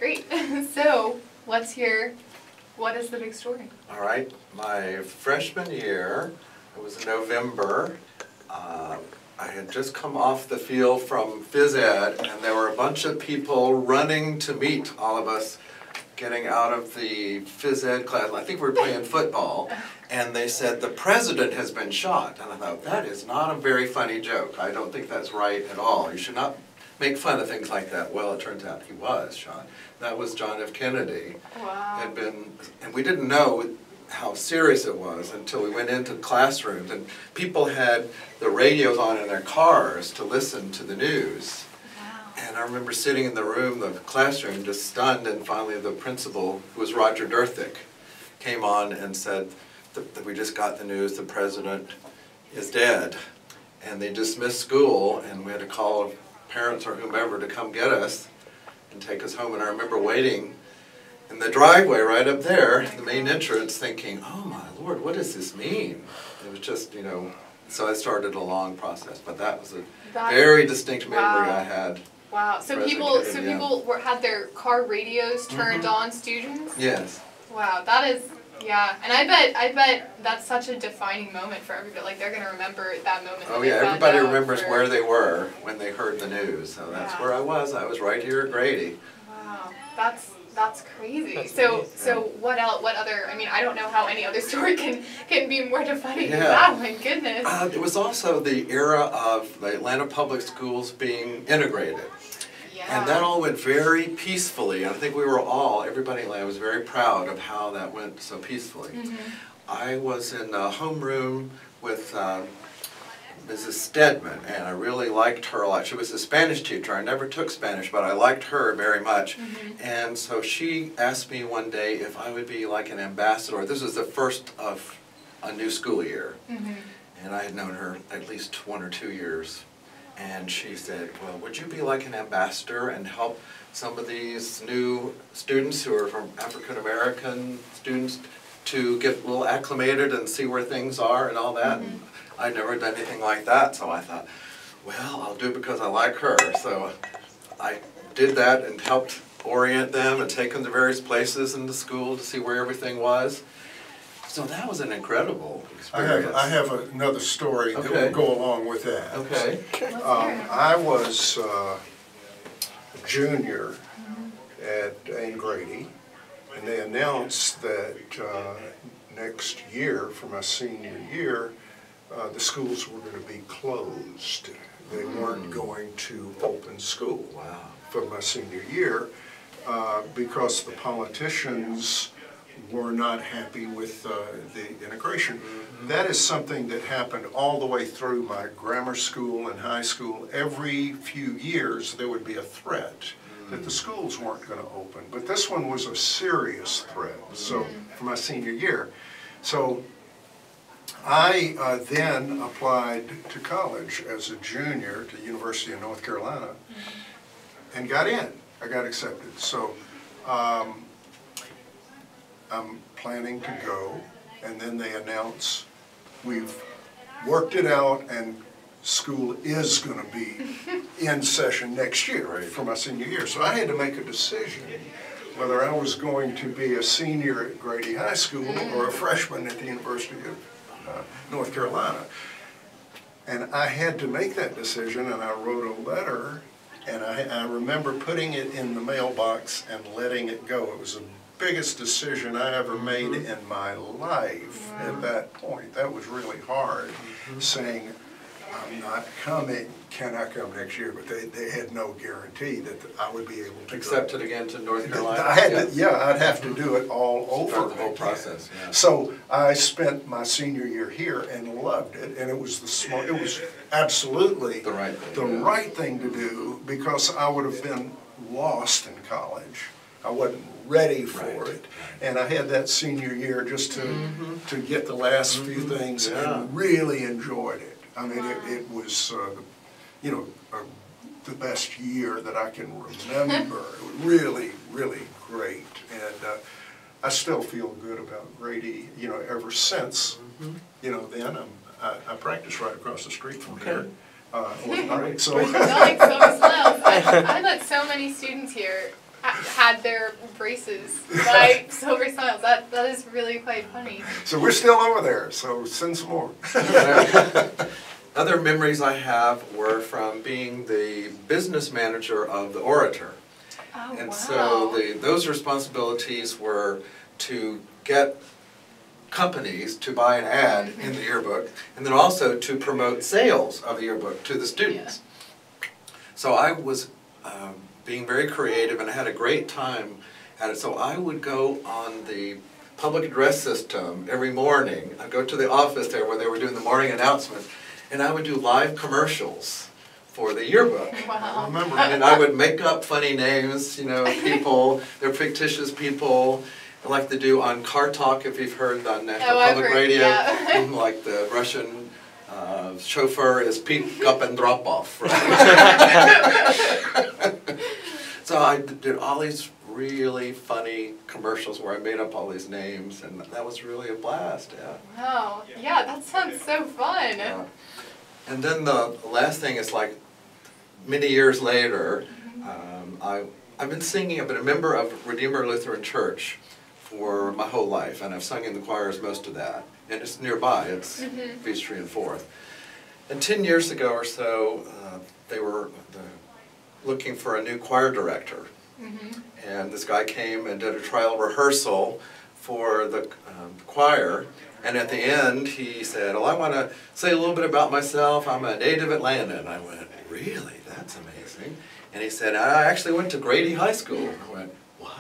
Great. So let's hear, what is the big story? All right. My freshman year, it was in November. I had just come off the field from phys ed, and there were a bunch of people running to meet all of us getting out of the phys ed class. I think we were playing football, and they said, the president has been shot. And I thought, that is not a very funny joke. I don't think that's right at all. You should not make fun of things like that. Well, it turns out he was shot. That was John F. Kennedy. Wow. Had been, and we didn't know how serious it was until we went into classrooms, and people had the radios on in their cars to listen to the news. Wow. And I remember sitting in the room, the classroom, just stunned, and finally the principal, who was Roger Durthick, came on and said that we just got the news, the president is dead. And they dismissed school, and we had to call parents or whomever to come get us and take us home. And I remember waiting in the driveway right up there, the main entrance, thinking, oh my Lord, what does this mean? It was just, you know, so I started a long process, but that was a very distinct memory I had. Wow, so people had their car radios turned on, students? Yes. Wow, that is, yeah, and I bet that's such a defining moment for everybody. Like, they're going to remember that moment. Oh yeah, everybody remembers where they were when they heard the news. So that's where I was. I was right here at Grady. Wow, that's crazy. So what else? What other? I mean, I don't know how any other story can be more defining than that. My goodness. It was also the era of the Atlanta Public Schools being integrated. Yeah. And that all went very peacefully. I think we were all, everybody in Atlanta was very proud of how that went so peacefully. I was in a homeroom with Mrs. Stedman, and I really liked her a lot. She was a Spanish teacher. I never took Spanish, but I liked her very much. And so she asked me one day if I would be like an ambassador. This was the first of a new school year. And I had known her at least 1 or 2 years. And she said, well, would you be like an ambassador and help some of these new students who are from African American students to get a little acclimated and see where things are and all that? And I'd never done anything like that, so I thought, well, I'll do it because I like her. So I did that and helped orient them and take them to various places in the school to see where everything was. So that was an incredible experience. I have another story that will go along with that. Okay. I was a junior in Grady, and they announced that next year, for my senior year, the schools were going to be closed. They weren't going to open school for my senior year because the politicians were not happy with the integration. That is something that happened all the way through my grammar school and high school. Every few years there would be a threat that the schools weren't going to open. But this one was a serious threat, so for my senior year. So I then applied to college as a junior to the University of North Carolina and got in. I got accepted. So I'm planning to go, and then they announce we've worked it out and school is going to be in session next year for my senior year. So I had to make a decision whether I was going to be a senior at Grady High School or a freshman at the University of North Carolina. And I had to make that decision, and I wrote a letter, and I remember putting it in the mailbox and letting it go. It was the biggest decision I ever made in my life at that point. That was really hard, saying, I'm not coming. Can I come next year? But they had no guarantee that I would be able to accept it again to North Carolina. I had to, I'd have to do it all over the whole process. Yeah. So I spent my senior year here and loved it, and it was it was absolutely the right thing to do, because I would have been lost in college. I wasn't ready for it, and I had that senior year just to get the last few things and really enjoyed it. I mean, it was, you know, the best year that I can remember. Really, really great, and I still feel good about Grady, you know, ever since. You know, then I practice right across the street from here. So I met so many students here had their braces by Silver Smiles. That is really quite funny. So we're still over there, so send some more. Other memories I have were from being the business manager of the Orator. Oh, And wow. so those responsibilities were to get companies to buy an ad in the yearbook, and then also to promote sales of the yearbook to the students. Yeah. So I was being very creative, and I had a great time at it. So I would go on the public address system every morning. I'd go to the office there where they were doing the morning announcements, and I would do live commercials for the yearbook. Wow. I remember. And I would make up funny names, you know, people, they're fictitious people. I like to do on Car Talk, if you've heard on National Public Radio, yeah. like the Russian chauffeur is pick up and drop off. Right? So I did all these really funny commercials where I made up all these names, and that was really a blast. Yeah. Wow. Yeah, that sounds so fun. And then the last thing is like many years later, I've been singing. I've been a member of Redeemer Lutheran Church for my whole life, and I've sung in the choirs most of that. And it's nearby. It's Peachtree and 4th. And 10 years ago or so, they were looking for a new choir director. And this guy came and did a trial rehearsal for the choir. And at the end, he said, well, I want to say a little bit about myself. I'm a native Atlantan. And I went, really? That's amazing. And he said, I actually went to Grady High School. I went, what?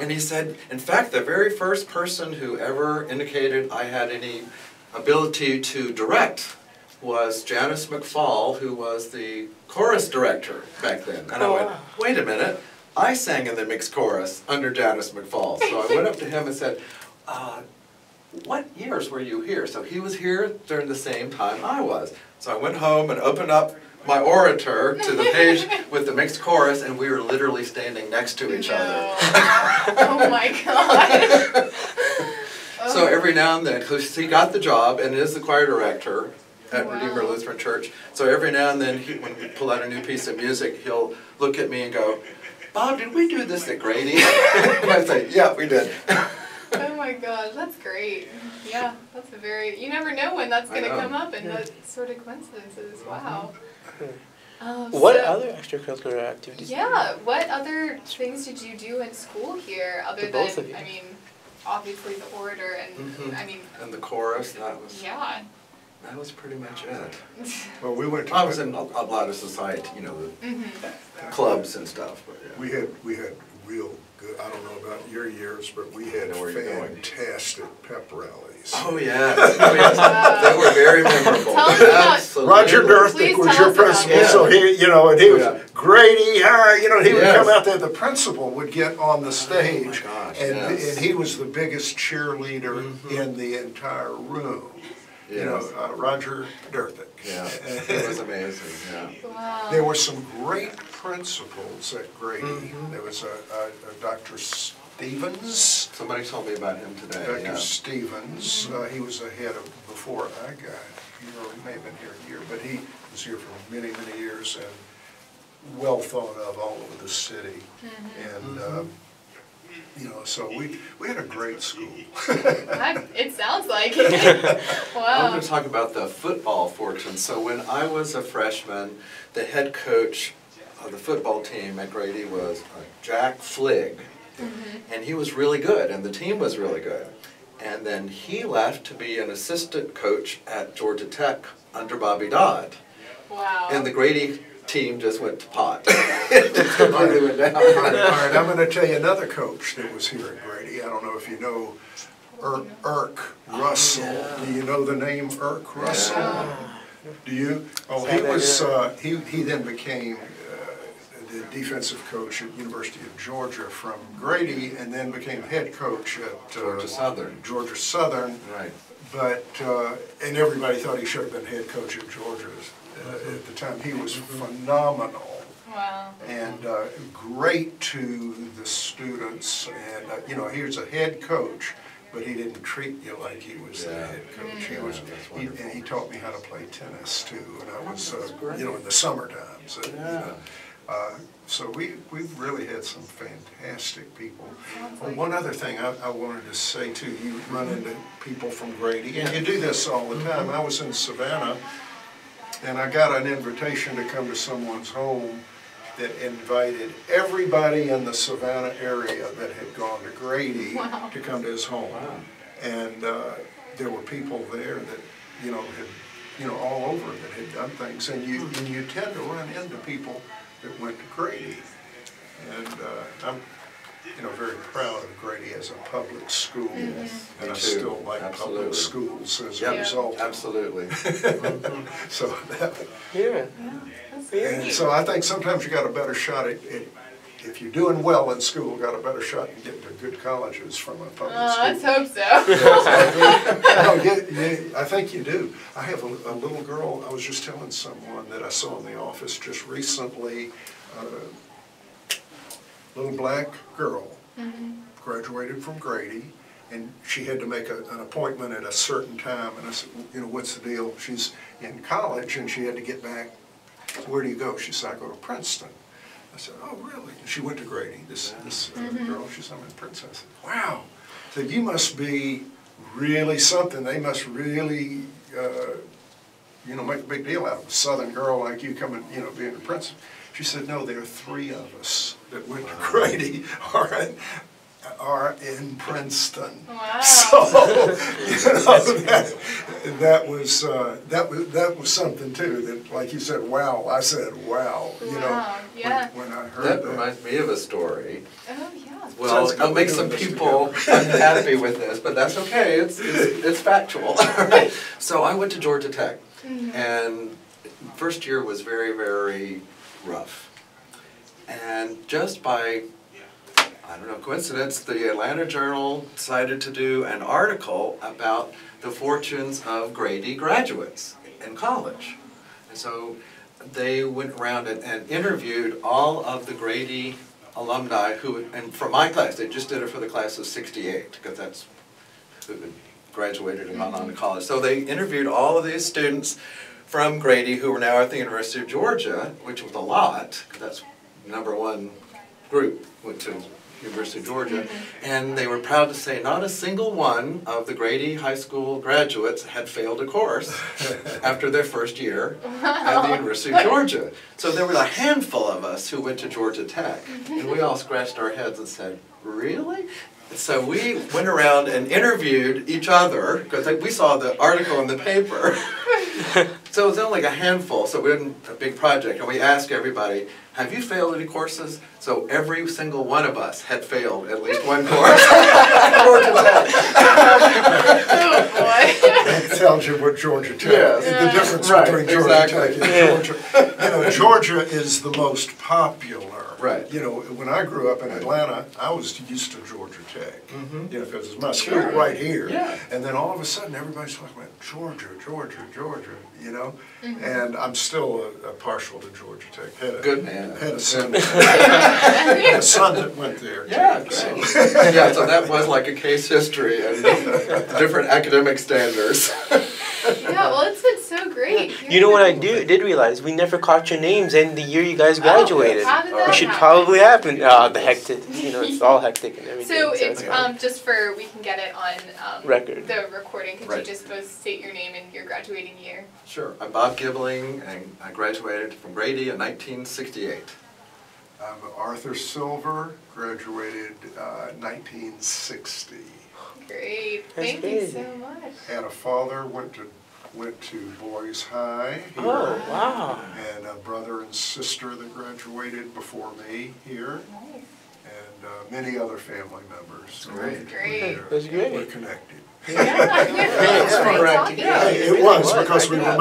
And he said, in fact, the very first person who ever indicated I had any ability to direct was Janice McFall, who was the chorus director back then. And I went, wait a minute, I sang in the mixed chorus under Janice McFall. So I went up to him and said, what years were you here? So he was here during the same time I was. So I went home and opened up my Orator to the page with the mixed chorus, and we were literally standing next to each other. Oh my God. So every now and then, because he got the job and is the choir director at Redeemer Lutheran Church, so every now and then, when we pull out a new piece of music, he'll look at me and go, Bob, did we do this at Grady? And I say, yeah, we did. Oh my gosh, that's great. Yeah, that's a very, you never know when that's going to come up, and that sort of coincidences. Wow. What other extracurricular activities? Yeah, what other things did you do in school here other than, I mean, obviously the Orator and, I mean... And the chorus, that was... Yeah. That was pretty much it. Well, we went to... I was in a lot of society, you know, the clubs and stuff. But yeah. We had real good, I don't know about your years, but we had fantastic pep rallies. Oh, yes. Oh, yes. They were very memorable. Tell us about... Absolutely. Roger Durthick was your principal, so he, you know, and he was Grady, you know, he would come out there. The principal would get on the stage, and he was the biggest cheerleader in the entire room. You know, Roger Durthick. Yeah, it was amazing, yeah. Wow. There were some great principals at Grady. There was a Dr. Stevens. Somebody told me about him today. Dr. Stevens, he was the head of, before I got here, or he may have been here a year, but he was here for many, many years and well thought of all over the city. And you know, so we had a great school. It sounds like it. Wow. I'm going to talk about the football fortune. So when I was a freshman, the head coach of the football team at Grady was Jack Fligg. And he was really good, and the team was really good. And then he left to be an assistant coach at Georgia Tech under Bobby Dodd. Wow. And the Grady team just went to pot. It just completely went down. All right, I'm going to tell you another coach that was here at Grady. I don't know if you know Irk Russell. Do you know the name Irk Russell? Do you? Oh, he was. He then became the defensive coach at University of Georgia from Grady, and then became head coach at Georgia Southern. Georgia Southern. Right. But and everybody thought he should have been head coach at Georgia at the time. He was phenomenal. Wow. And great to the students, and you know, he was a head coach, but he didn't treat you like he was the head coach. He was, and he taught me how to play tennis too, and I was, you know, in the summer times. You know, So we've really had some fantastic people. Well, one other thing I wanted to say too, you run into people from Grady, and you do this all the time. I was in Savannah, and I got an invitation to come to someone's home that invited everybody in the Savannah area that had gone to Grady to come to his home. Wow. And there were people there that, had, all over that had done things. And you tend to run into people that went to Grady. And I'm, very proud of Grady as a public school. And I still like public schools as a result. Absolutely. So that, And so I think sometimes you got a better shot at if you're doing well in school, got a better shot at getting to good colleges from a public school. Let's hope so. I think you do. I have a little girl, I was just telling someone that I saw in the office just recently, little black girl, graduated from Grady, and she had to make an appointment at a certain time, and I said, what's the deal? She's in college, and she had to get back. Where do you go? She said, I go to Princeton. I said, oh, really? And she went to Grady, this girl. She said, I'm in Princeton. I said, wow. So you must be really something. They must really, make a big deal out of a Southern girl like you coming, being in Princeton. She said, no, there are 3 of us that went to Grady are in Princeton. Wow. So that was something too. That, like you said, wow. I said, wow. When I heard that. That reminds me of a story. Oh yeah. Well, it'll make some people unhappy with this, but that's okay. It's factual. So I went to Georgia Tech, and first year was very, very rough. And just by coincidence, the Atlanta Journal decided to do an article about the fortunes of Grady graduates in college. And so they went around and interviewed all of the Grady alumni and from my class, they just did it for the class of '68, because that's who graduated and gone on to college. So they interviewed all of these students from Grady who were now at the University of Georgia, which was a lot, because that's #1 group went to University of Georgia, and they were proud to say not a single one of the Grady High School graduates had failed a course after their first year at the University of Georgia. So there were a handful of us who went to Georgia Tech, and we all scratched our heads and said, really? So we went around and interviewed each other, because we saw the article in the paper. So it was only a handful, so we had a big project, and we asked everybody, have you failed any courses? So every single one of us had failed at least one course. Oh boy. That tells you what Georgia Tech, the difference between Georgia Tech and Georgia. Georgia is the most popular. Right. When I grew up in Atlanta, I was used to Georgia Tech, because it's my school right here. Yeah. And then all of a sudden, everybody's talking about Georgia, and I'm still partial to Georgia Tech. Good man. Had a son. Had a son that went there. Yeah, so that was like a case history and different academic standards. Yeah, well, it's been so great. You know what I did realize? We never caught your names and the year you guys graduated. How did that It should happen? probably happen. The hectic, it's all hectic and everything. So it's just for, we can get it on record. The recording. Could you just both state your name and your graduating year? Sure. I'm Bob Gibeling, and I graduated from Grady in 1968. I'm Arthur Silver, graduated 1960. Great. Thank you so much. Had a father, went to Boys High here. Oh, wow. And a brother and sister that graduated before me here. Nice. And many other family members. Great. Great. That's great. We're connected. Yeah. It was because we were